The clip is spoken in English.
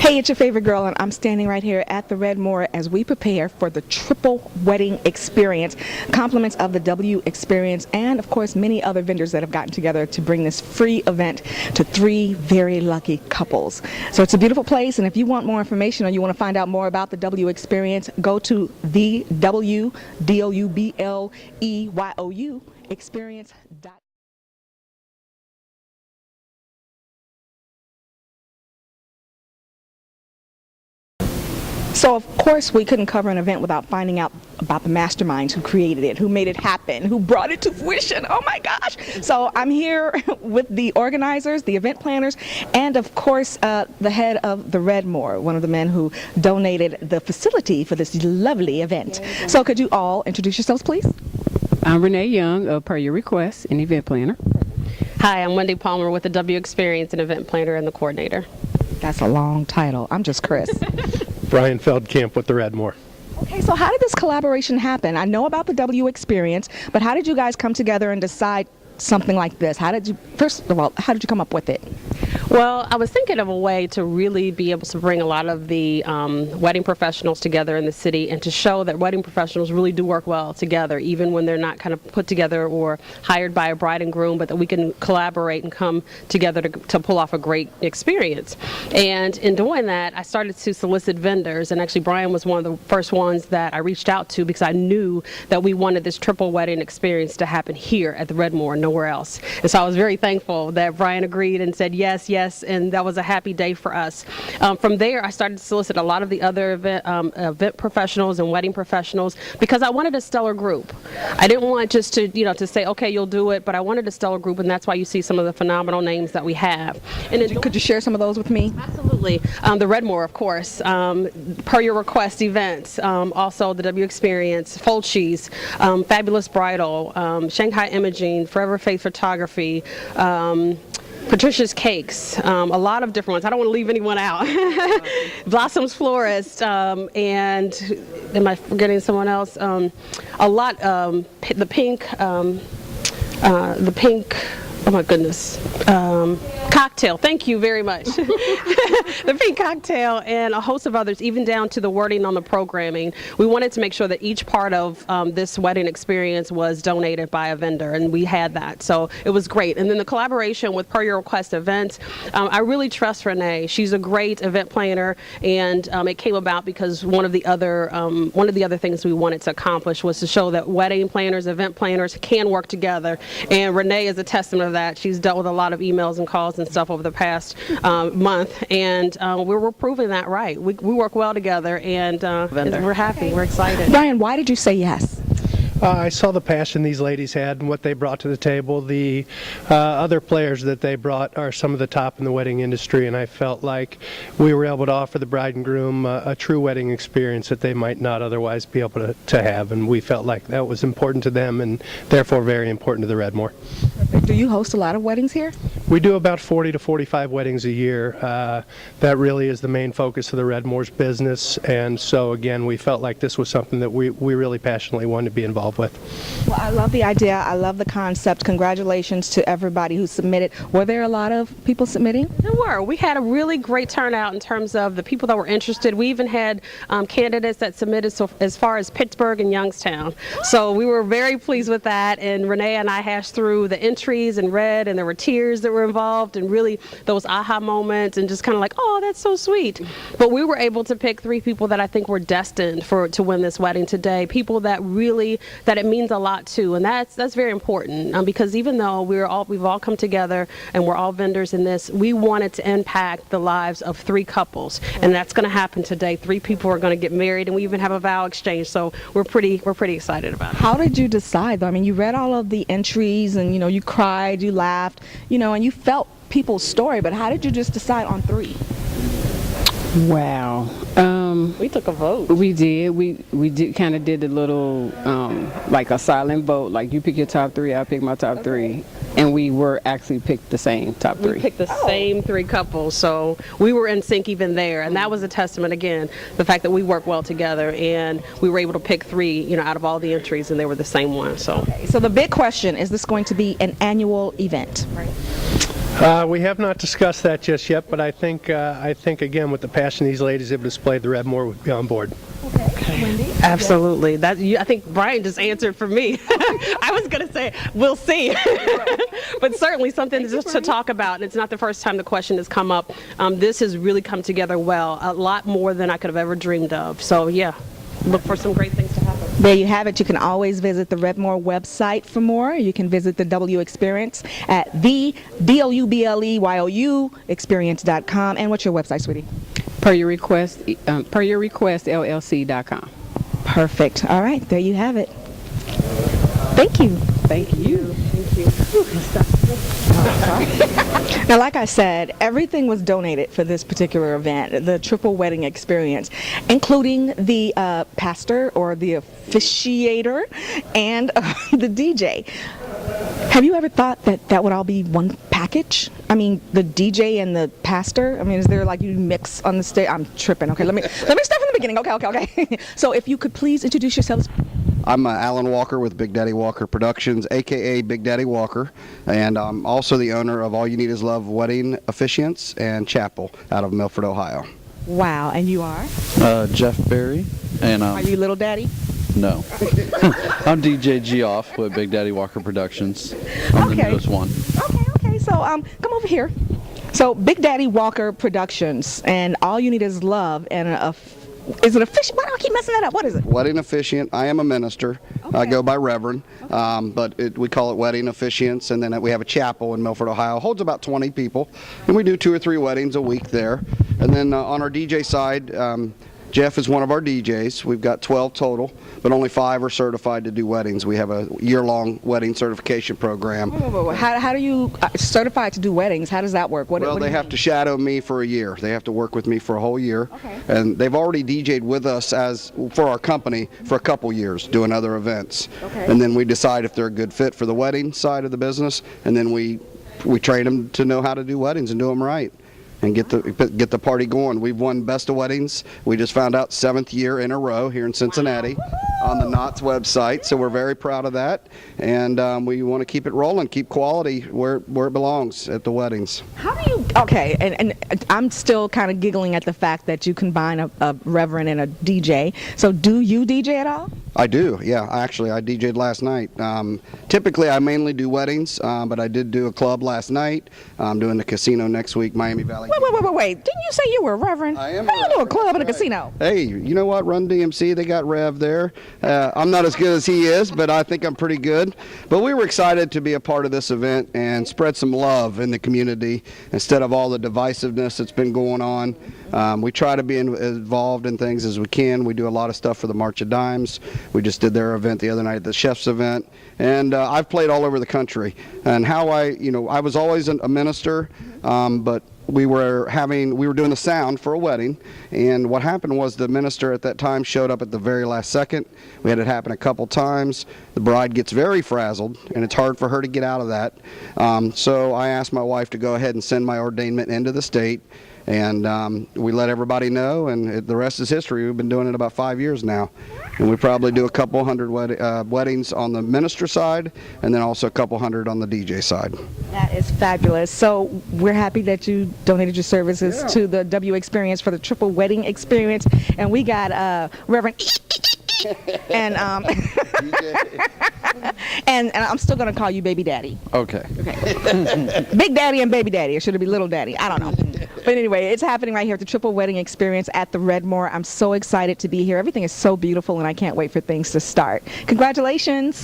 Hey, it's your favorite girl, and I'm standing right here at the Redmore as we prepare for the triple wedding experience. Compliments of the W experience and, of course, many other vendors that have gotten together to bring this free event to 3 very lucky couples. So it's a beautiful place, and if you want more information or you want to find out more about the W experience, go to the W.O.B.W experience.com. So of course we couldn't cover an event without finding out about the masterminds who created it, who made it happen, who brought it to fruition. Oh my gosh. So I'm here with the organizers, the event planners, and of course the head of the Redmore, one of the men who donated the facility for this lovely event. So could you all introduce yourselves, please? I'm Renee Young of Per Your Request, an event planner. Hi, I'm Wendy Palmer with the W Experience, an event planner and the coordinator. That's a long title. I'm just Khrys. Brian Feldkamp with the Redmore. Okay, so how did this collaboration happen? I know about the W Experience, but how did you guys come together and decide something like this? First of all, how did you come up with it? Well, I was thinking of a way to really be able to bring a lot of the wedding professionals together in the city and to show that wedding professionals really do work well together, even when they're not kind of put together or hired by a bride and groom, but that we can collaborate and come together to pull off a great experience. And in doing that, I started to solicit vendors, and actually Brian was one of the first ones that I reached out to because I knew that we wanted this triple wedding experience to happen here at the Redmore, nowhere else. And so I was very thankful that Brian agreed and said yes, and that was a happy day for us. From there, I started to solicit a lot of the other event professionals and wedding professionals because I wanted a stellar group. I didn't want just to say, okay, you'll do it, but I wanted a stellar group, and that's why you see some of the phenomenal names that we have. And could you share some of those with me? Absolutely. The Redmore, of course, Per Your Request events, also the W Experience, Fulci's, Fabulous Bridal, Shanghai Imaging, Forever Faith Photography, Patricia's Cakes, a lot of different ones. I don't want to leave anyone out. Blossoms Florist, and am I forgetting someone else? A lot, the pink, oh my goodness, cocktail, thank you very much. The pink cocktail and a host of others, even down to the wording on the programming. We wanted to make sure that each part of this wedding experience was donated by a vendor, and we had that, so it was great. And then the collaboration with Per Your Request events, I really trust Renee. She's a great event planner, and it came about because one of the other things we wanted to accomplish was to show that wedding planners, event planners can work together, and Renee is a testament of that. She's dealt with a lot of emails and calls and stuff over the past month, and we're proving that right. We work well together, and we're happy. We're excited. Brian, why did you say yes? I saw the passion these ladies had and what they brought to the table. The other players that they brought are some of the top in the wedding industry, and I felt like we were able to offer the bride and groom a true wedding experience that they might not otherwise be able to have, and we felt like that was important to them and therefore very important to the Redmore. Do you host a lot of weddings here? We do about 40 to 45 weddings a year. That really is the main focus of the Redmore's business, and so again we felt like this was something that we really passionately wanted to be involved with. Well, I love the idea. I love the concept. Congratulations to everybody who submitted. Were there a lot of people submitting? There were. We had a really great turnout in terms of the people that were interested. We even had candidates that submitted as far as Pittsburgh and Youngstown. So we were very pleased with that, and Renee and I hashed through the entries and read, and there were tears that were involved and really those aha moments and just kind of like, oh, that's so sweet. But we were able to pick 3 people that I think were destined to win this wedding today, people that it means a lot to, and that's very important because even though we've all come together and we're all vendors in this, we wanted to impact the lives of 3 couples, and that's going to happen today. 3 people are going to get married, and we even have a vow exchange, so we're pretty excited about it. How did you decide though? I mean, you read all of the entries, and you cried, you laughed, and you felt people's story, but how did you just decide on 3? Wow. We took a vote. We did. We kind of did a little like a silent vote. Like you pick your top 3, I pick my top 3, And we were actually picked the same top We three. picked the same 3 couples, so we were in sync even there, and that was a testament, again, the fact that we work well together, and we were able to pick 3, out of all the entries, and they were the same one. So, So the big question, is this going to be an annual event? We have not discussed that just yet, but I think again, with the passion these ladies have displayed, the Redmore would be on board. absolutely. I think Brian just answered for me. I was going to say, we'll see. But certainly something just to talk about, and it's not the first time the question has come up. This has really come together well, a lot more than I could have ever dreamed of. So, yeah, look for some great things to happen. There you have it. You can always visit the Redmore website for more. You can visit the W Experience at the W-O-B-W experience.com. And what's your website, sweetie? Per your request, LLC.com. Perfect. All right, there you have it. Thank you. Thank you. Now, like I said, everything was donated for this particular event, the Triple Wedding Experience, including the pastor or the officiator and the DJ. Have you ever thought that that would all be one package? I mean, the DJ and the pastor? I mean, is there like you mix on the stage? I'm tripping. Okay, let me start from the beginning. Okay. So if you could please introduce yourselves. I'm Alan Walker with Big Daddy Walker Productions, aka Big Daddy Walker, and I'm also the owner of All You Need Is Love Wedding Officiants and Chapel out of Milford, Ohio. Wow, and you are? Jeff Berry, and Are you Little Daddy? no, I'm DJ Geoff with Big Daddy Walker Productions. I'm the Okay. newest one. Okay. So come over here. So Big Daddy Walker Productions and All You Need Is Love and is it official? Why do I keep messing that up? What is it? Wedding officiant. I am a minister. I go by Reverend, but we call it wedding officiants, and then we have a chapel in Milford, Ohio. Holds about 20 people, and we do 2 or 3 weddings a week there. And then on our DJ side, Jeff is one of our DJs. We've got 12 total, but only 5 are certified to do weddings. We have a year-long wedding certification program. How do you certified to do weddings? How does that work? Well, they have to shadow me for a year. They have to work with me for a whole year. And they've already DJ'd with us for our company for a couple years, doing other events. And then we decide if they're a good fit for the wedding side of the business, and then we train them to know how to do weddings and do them right, and get the party going. We've won Best of Weddings. We just found out 7th year in a row here in Cincinnati on the Knott's website, so we're very proud of that. And we want to keep it rolling, keep quality where it belongs at the weddings. How do you? Okay, and I'm still kind of giggling at the fact that you combine a reverend and a DJ. So do you DJ at all? I do, yeah. Actually, I DJ'd last night. Typically, I mainly do weddings, but I did do a club last night. I'm doing the casino next week, Miami Valley. Wait. Didn't you say you were a reverend? I am How do you do a reverend, club and a that's right. casino? Hey, you know what? Run DMC, they got Rev there. I'm not as good as he is, but I think I'm pretty good. But we were excited to be a part of this event and spread some love in the community instead of all the divisiveness that's been going on. We try to be involved in things as we can. We do a lot of stuff for the March of Dimes. We just did their event the other night, the Chef's event. And I've played all over the country. And how I was always a minister, but we were doing the sound for a wedding, and what happened was the minister at that time showed up at the very last second. We had it happen a couple times. The bride gets very frazzled, and it's hard for her to get out of that. So I asked my wife to go ahead and send my ordainment into the state, and we let everybody know, and the rest is history. We've been doing it about 5 years now, and we probably do a couple hundred weddings on the minister side, and then also a couple hundred on the DJ side. That is fabulous. So we're happy that you donated your services to the W Experience for the Triple Wedding Experience, and we got Reverend and and I'm still gonna call you Baby Daddy. Okay. Big Daddy and Baby Daddy, or should it be Little Daddy? I don't know. But anyway, it's happening right here at the Triple Wedding Experience at the Redmore. I'm so excited to be here. Everything is so beautiful, and I can't wait for things to start. Congratulations.